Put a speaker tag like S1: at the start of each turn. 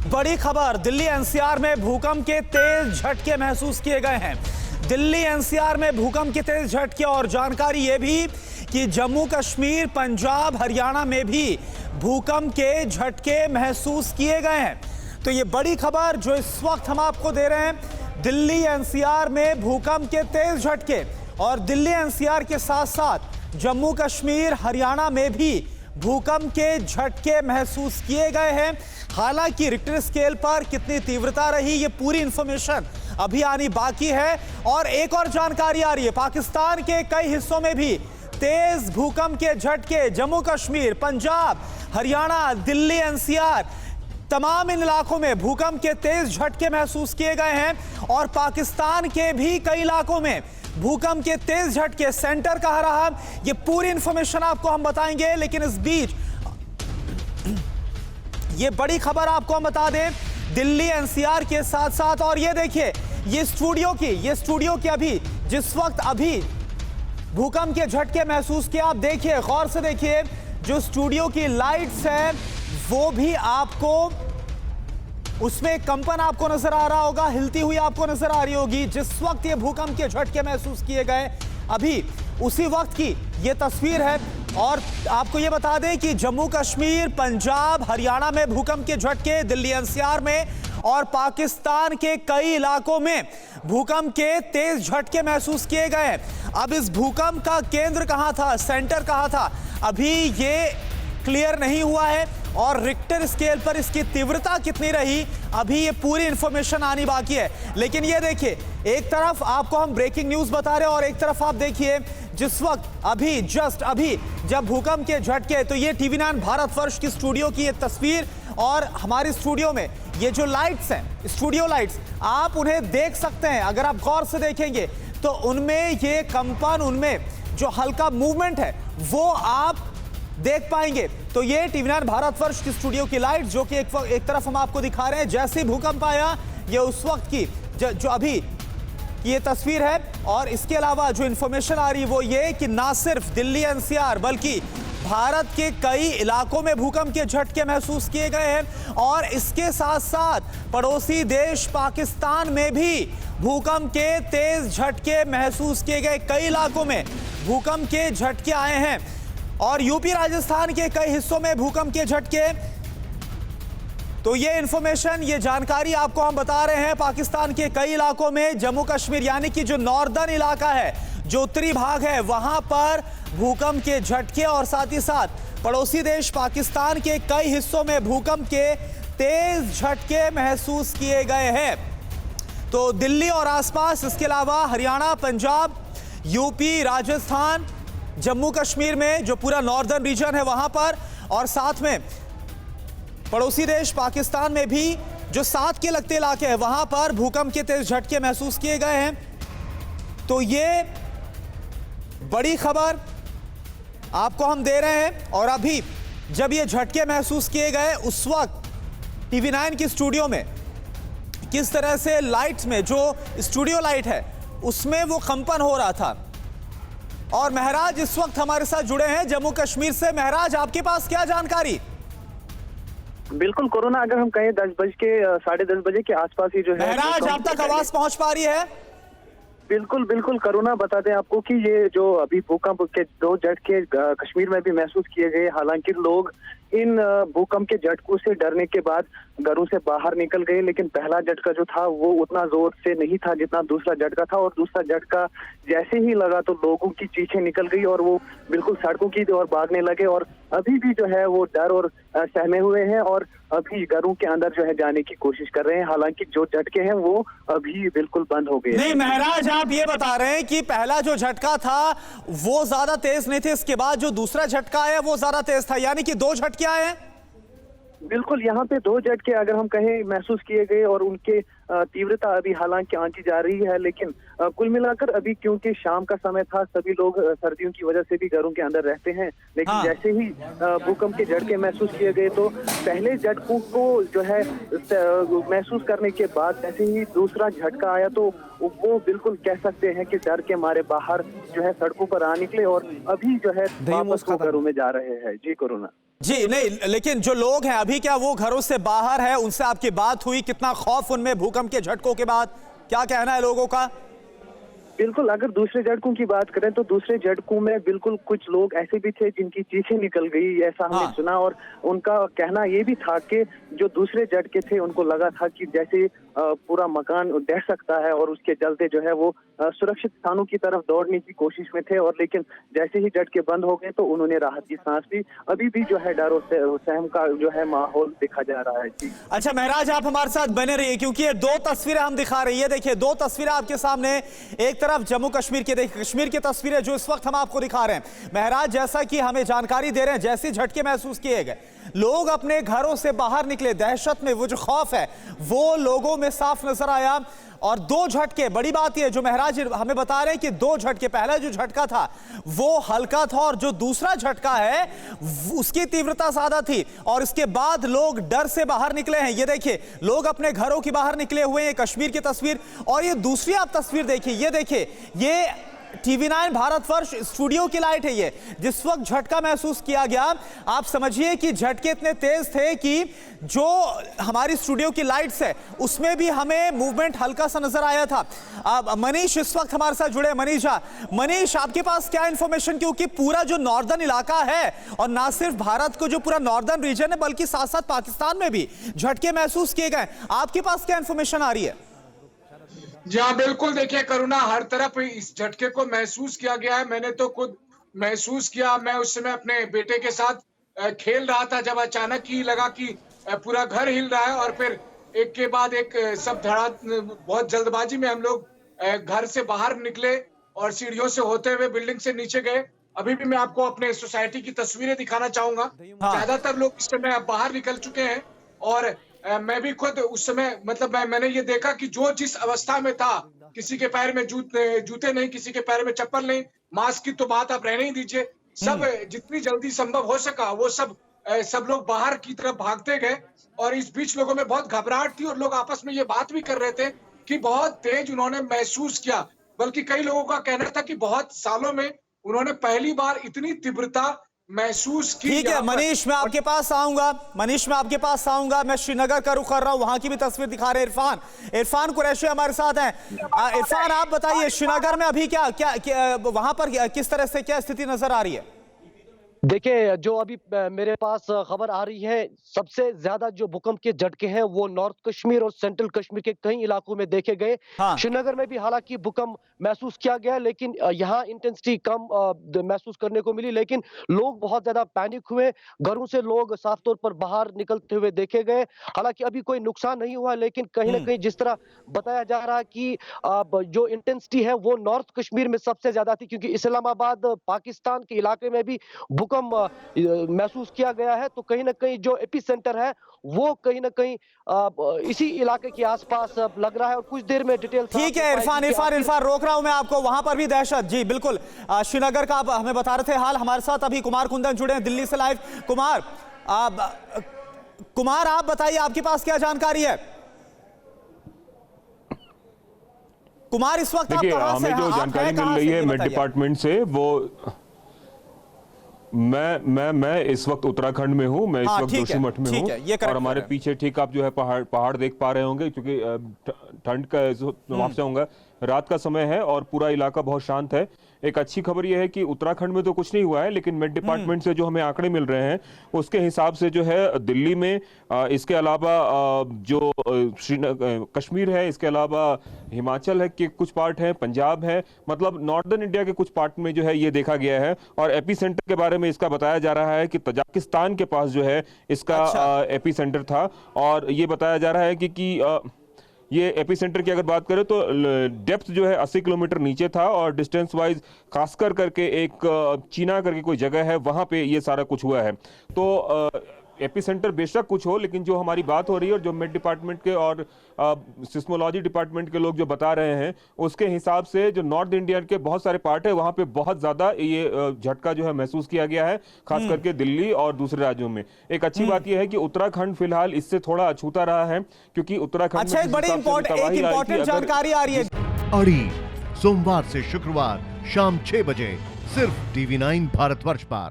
S1: बड़ी खबर, दिल्ली एनसीआर में भूकंप के तेज झटके महसूस किए गए हैं। दिल्ली एनसीआर में भूकंप के तेज झटके और जानकारी यह भी कि जम्मू कश्मीर, पंजाब, हरियाणा में भी भूकंप के झटके महसूस किए गए हैं। तो ये बड़ी खबर जो इस वक्त हम आपको दे रहे हैं, दिल्ली एनसीआर में भूकंप के तेज झटके और दिल्ली एनसीआर के साथ साथ जम्मू कश्मीर, हरियाणा में भी भूकंप के झटके महसूस किए गए हैं। हालांकि रिक्टर स्केल पर कितनी तीव्रता रही, ये पूरी इंफॉर्मेशन अभी आनी बाकी है। और एक और जानकारी आ रही है, पाकिस्तान के कई हिस्सों में भी तेज भूकंप के झटके, जम्मू कश्मीर, पंजाब, हरियाणा, दिल्ली एनसीआर, तमाम इन इलाकों में भूकंप के तेज झटके महसूस किए गए हैं। और पाकिस्तान के भी कई इलाकों में भूकंप के तेज झटके, सेंटर कहां रहा, ये पूरी इंफॉर्मेशन आपको हम बताएंगे। लेकिन इस बीच ये बड़ी खबर आपको हम बता दें, दिल्ली एनसीआर के साथ साथ, और ये देखिए ये स्टूडियो की अभी जिस वक्त अभी भूकंप के झटके महसूस किए, आप देखिए, गौर से देखिए, जो स्टूडियो की लाइट्स है वो भी आपको, उसमें कंपन आपको नजर आ रहा होगा, हिलती हुई आपको नजर आ रही होगी। जिस वक्त ये भूकंप के झटके महसूस किए गए, अभी उसी वक्त की ये तस्वीर है। और आपको ये बता दें कि जम्मू कश्मीर, पंजाब, हरियाणा में भूकंप के झटके, दिल्ली एनसीआर में और पाकिस्तान के कई इलाकों में भूकंप के तेज झटके महसूस किए गए। अब इस भूकंप का केंद्र कहां था, सेंटर कहां था, अभी ये क्लियर नहीं हुआ है। और रिक्टर स्केल पर इसकी तीव्रता कितनी रही, अभी ये पूरी इंफॉर्मेशन आनी बाकी है। लेकिन ये देखिए, एक तरफ आपको हम ब्रेकिंग न्यूज बता रहे हैं और एक तरफ आप देखिए जिस वक्त अभी जस्ट अभी जब भूकंप के झटके, तो ये टीवी9 भारतवर्ष की स्टूडियो की ये तस्वीर। और हमारी स्टूडियो में ये जो लाइट्स हैं, स्टूडियो लाइट्स, आप उन्हें देख सकते हैं। अगर आप गौर से देखेंगे तो उनमें ये कंपन, उनमें जो हल्का मूवमेंट है वो आप देख पाएंगे। तो ये टीवी9 भारतवर्ष की स्टूडियो की लाइट जो कि एक तरफ हम आपको दिखा रहे हैं, जैसे ही भूकंप आया, ये उस वक्त की जो अभी ये तस्वीर है। और इसके अलावा जो इंफॉर्मेशन आ रही है वो ये कि ना सिर्फ दिल्ली एनसीआर बल्कि भारत के कई इलाकों में भूकंप के झटके महसूस किए गए हैं। और इसके साथ साथ पड़ोसी देश पाकिस्तान में भी भूकंप के तेज झटके महसूस किए गए, कई इलाकों में भूकंप के झटके आए हैं। और यूपी, राजस्थान के कई हिस्सों में भूकंप के झटके। तो ये इंफॉर्मेशन, ये जानकारी आपको हम बता रहे हैं। पाकिस्तान के कई इलाकों में, जम्मू कश्मीर यानी कि जो नॉर्दर्न इलाका है, जो उत्तरी भाग है, वहां पर भूकंप के झटके और साथ ही साथ पड़ोसी देश पाकिस्तान के कई हिस्सों में भूकंप के तेज झटके महसूस किए गए हैं। तो दिल्ली और आसपास, इसके अलावा हरियाणा, पंजाब, यूपी, राजस्थान, जम्मू कश्मीर में जो पूरा नॉर्दर्न रीजन है वहां पर, और साथ में पड़ोसी देश पाकिस्तान में भी जो साथ के लगते इलाके हैं वहां पर भूकंप के तेज झटके महसूस किए गए हैं। तो ये बड़ी खबर आपको हम दे रहे हैं। और अभी जब ये झटके महसूस किए गए, उस वक्त टीवी9 की स्टूडियो में किस तरह से लाइट्स में, जो स्टूडियो लाइट है उसमें वो कंपन हो रहा था। और महराज इस वक्त हमारे साथ जुड़े हैं जम्मू कश्मीर से। महराज, आपके पास क्या जानकारी?
S2: बिल्कुल, कोरोना, अगर हम कहें 10 बजे के आसपास ही जो है,
S1: महराज आप तक आवाज पहुंच पा रही है?
S2: बिल्कुल बिल्कुल, करुणा, बता दें आपको कि ये जो अभी भूकंप के 2 झटके कश्मीर में भी महसूस किए गए। हालांकि लोग इन भूकंप के झटकों से डरने के बाद घरों से बाहर निकल गए, लेकिन पहला झटका जो था वो उतना जोर से नहीं था जितना दूसरा झटका था। और दूसरा झटका जैसे ही लगा तो लोगों की चीखें निकल गई और वो बिल्कुल सड़कों की ओर भागने लगे। और अभी भी जो है वो डर और सहमे हुए हैं और अभी घरों के अंदर जो है जाने की कोशिश कर रहे हैं। हालांकि जो झटके हैं वो अभी बिल्कुल बंद हो गए।
S1: नहीं महराज, आप ये बता रहे हैं कि पहला जो झटका था वो ज्यादा तेज नहीं थे, इसके बाद जो दूसरा झटका आया वो ज्यादा तेज था, यानी कि 2 झटके आए हैं?
S2: बिल्कुल, यहाँ पे 2 झटके अगर हम कहें महसूस किए गए और उनके तीव्रता अभी हालांकि आंकी जा रही है। लेकिन कुल मिलाकर अभी क्योंकि शाम का समय था, सभी लोग सर्दियों की वजह से भी घरों के अंदर रहते हैं। लेकिन जैसे ही भूकंप के झटके महसूस किए गए तो पहले झटकों को जो है महसूस करने के बाद जैसे ही दूसरा झटका आया तो वो बिल्कुल कह सकते हैं कि डर के मारे बाहर जो है सड़कों पर आ निकले और अभी जो है वापस घरों में जा रहे हैं। जी कोरोना।
S1: जी नहीं, लेकिन जो लोग हैं अभी, क्या वो घरों से बाहर है? उनसे आपकी बात हुई? कितना खौफ उनमें भूकंप के झटकों के बाद? क्या कहना है लोगों का?
S2: बिल्कुल, अगर दूसरे झटकों की बात करें तो दूसरे झटकों में बिल्कुल कुछ लोग ऐसे भी थे जिनकी चीखें निकल गई, ऐसा हमने
S1: हाँ।
S2: सुना। और उनका कहना ये भी था कि जो दूसरे झटके थे उनको लगा था कि जैसे पूरा मकान ढह सकता है, और उसके चलते जो है वो सुरक्षित स्थानों की तरफ दौड़ने की कोशिश में थे। और लेकिन जैसे ही झटके बंद हो गए तो उन्होंने राहत की सांस ली। अभी भी जो है डर और सहम का जो है माहौल देखा जा रहा है। जी
S1: अच्छा महराज, आप हमारे साथ बने रहिए, क्योंकि ये दो तस्वीरें हम दिखा रही है। देखिए, दो तस्वीरें आपके सामने। एक तरफ जम्मू कश्मीर की, देखिए कश्मीर की तस्वीरें जो इस वक्त हम आपको दिखा रहे हैं। महराज, जैसा कि हमें जानकारी दे रहे हैं, जैसे झटके महसूस किए गए, लोग अपने घरों से बाहर निकले दहशत में। वो जो खौफ है वो लोगों में साफ नजर आया। और दो झटके, बड़ी बात यह जो महराज हमें बता रहे हैं कि दो झटके, पहला जो झटका था वो हल्का था, और जो दूसरा झटका है उसकी तीव्रता ज्यादा थी। और इसके बाद लोग डर से बाहर निकले हैं। ये देखिए, लोग अपने घरों के बाहर निकले हुए हैं। कश्मीर की तस्वीर। और ये दूसरी आप तस्वीर देखिए, ये देखिए, ये TV9 भारतवर्ष स्टूडियो की लाइट है। ये जिस वक्त झटका महसूस किया गया, आप समझिए कि झटके इतने तेज थे कि जो हमारी स्टूडियो की लाइट्स है उसमें भी हमें मूवमेंट हल्का सा नजर आया था। अब मनीष इस वक्त हमारे साथ जुड़े। मनीष, आपके पास क्या इंफॉर्मेशन, क्योंकि पूरा जो नॉर्दर्न इलाका है, और ना सिर्फ भारत को जो पूरा नॉर्दर्न रीजन है बल्कि साथ साथ पाकिस्तान में भी झटके महसूस किए गए, आपके पास क्या इंफॉर्मेशन आ रही है?
S3: जी हाँ, बिल्कुल। देखिए करुणा, हर तरफ इस झटके को महसूस किया गया है। मैंने तो खुद महसूस किया। मैं उस समय अपने बेटे के साथ खेल रहा था जब अचानक ही लगा कि पूरा घर हिल रहा है, और फिर एक के बाद एक सब धड़ा, बहुत जल्दबाजी में हम लोग घर से बाहर निकले और सीढ़ियों से होते हुए बिल्डिंग से नीचे गए। अभी भी मैं आपको अपने सोसाइटी की तस्वीरें दिखाना चाहूंगा। ज्यादातर लोग इस समय बाहर निकल चुके हैं, और मैं भी खुद उस समय, मतलब मैंने ये देखा कि जो जिस अवस्था में था, किसी के पैर में जूते नहीं, किसी के पैर में चप्पल नहीं, मास्क की तो बात आप रहने ही दीजिए। सब जितनी जल्दी संभव हो सका वो सब लोग बाहर की तरफ भागते गए। और इस बीच लोगों में बहुत घबराहट थी, और लोग आपस में ये बात भी कर रहे थे कि बहुत तेज उन्होंने महसूस किया। बल्कि कई लोगों का कहना था कि बहुत सालों में उन्होंने पहली बार इतनी तीव्रता महसूस की।
S1: ठीक है मनीष, मैं आपके पास आऊंगा। मैं श्रीनगर का रुख कर रहा हूं, वहां की भी तस्वीर दिखा रहे हैं। इरफान कुरैशी हमारे साथ हैं। इरफान, आप बताइए, श्रीनगर में अभी क्या वहां पर किस तरह से क्या स्थिति नजर आ रही है?
S4: देखिए, जो अभी मेरे पास खबर आ रही है, सबसे ज्यादा जो भूकंप के झटके हैं वो नॉर्थ कश्मीर और सेंट्रल कश्मीर के कई इलाकों में देखे गए।
S1: हाँ।
S4: श्रीनगर में भी हालांकि भूकंप महसूस किया गया, लेकिन यहाँ इंटेंसिटी कम महसूस करने को मिली। लेकिन लोग बहुत ज्यादा पैनिक हुए, घरों से लोग साफ तौर पर बाहर निकलते हुए देखे गए। हालांकि अभी कोई नुकसान नहीं हुआ, लेकिन कहीं ना कहीं जिस तरह बताया जा रहा है कि जो इंटेंसिटी है वो नॉर्थ कश्मीर में सबसे ज्यादा थी, क्योंकि इस्लामाबाद पाकिस्तान के इलाके में भी भूकंप महसूस किया गया है। तो कहीं ना कहीं जो एपी सेंटर है वो कहीं ना कहीं इसी इलाके के आसपास लग रहा है। और कुछ देर में डिटेल।
S1: ठीक है इरफान, रोक रहा हूं मैं आपको। वहां पर भी दहशत। जी बिल्कुल, श्रीनगर का आप हमें बता रहे थे हाल। हमारे साथ अभी कुमार कुंदन जुड़े हैं दिल्ली से लाइव। कुमार, आप बताइए, आपके पास क्या जानकारी है? कुमार, इस वक्त आप कहां से हैं?
S5: हमें जो जानकारी मिल रही है मेट डिपार्टमेंट से, वो मैं इस वक्त उत्तराखंड में हूं। मैं इस वक्त जोशीमठ में हूं, और हमारे पीछे ठीक आप जो है पहाड़ देख पा रहे होंगे, क्योंकि ठंड का वहां से होगा। रात का समय है और पूरा इलाका बहुत शांत है। एक अच्छी खबर यह है कि उत्तराखंड में तो कुछ नहीं हुआ है, लेकिन मेट डिपार्टमेंट से जो हमें आंकड़े मिल रहे हैं उसके हिसाब से जो है दिल्ली में, इसके अलावा जो कश्मीर है, इसके अलावा हिमाचल है के कुछ पार्ट है, पंजाब है, मतलब नॉर्दर्न इंडिया के कुछ पार्ट में जो है ये देखा गया है। और एपी सेंटर के बारे में इसका बताया जा रहा है कि तजाकिस्तान के पास जो है इसका एपी सेंटर था। और ये बताया जा रहा है कि ये एपीसेंटर की अगर बात करें तो डेप्थ जो है 80 किलोमीटर नीचे था, और डिस्टेंस वाइज खासकर करके एक चीना करके कोई जगह है, वहां पे ये सारा कुछ हुआ है। तो एपीसेंटर बेशक कुछ हो, लेकिन जो हमारी बात हो रही है और जो मेट डिपार्टमेंट के और सिस्मोलॉजी डिपार्टमेंट के लोग जो बता रहे हैं उसके हिसाब से जो नॉर्थ इंडिया के बहुत सारे पार्ट है वहां पे बहुत ज्यादा ये झटका जो है महसूस किया गया है, खास करके दिल्ली और दूसरे राज्यों में। एक अच्छी बात यह है कि उत्तराखंड फिलहाल इससे थोड़ा अछूता रहा है, क्योंकि उत्तराखंड
S1: अच्छा, एक बड़ी इंपॉर्टेंट जानकारी आ रही है।
S6: अड़ी सोमवार से शुक्रवार शाम 6 बजे सिर्फ TV9 भारतवर्ष पर।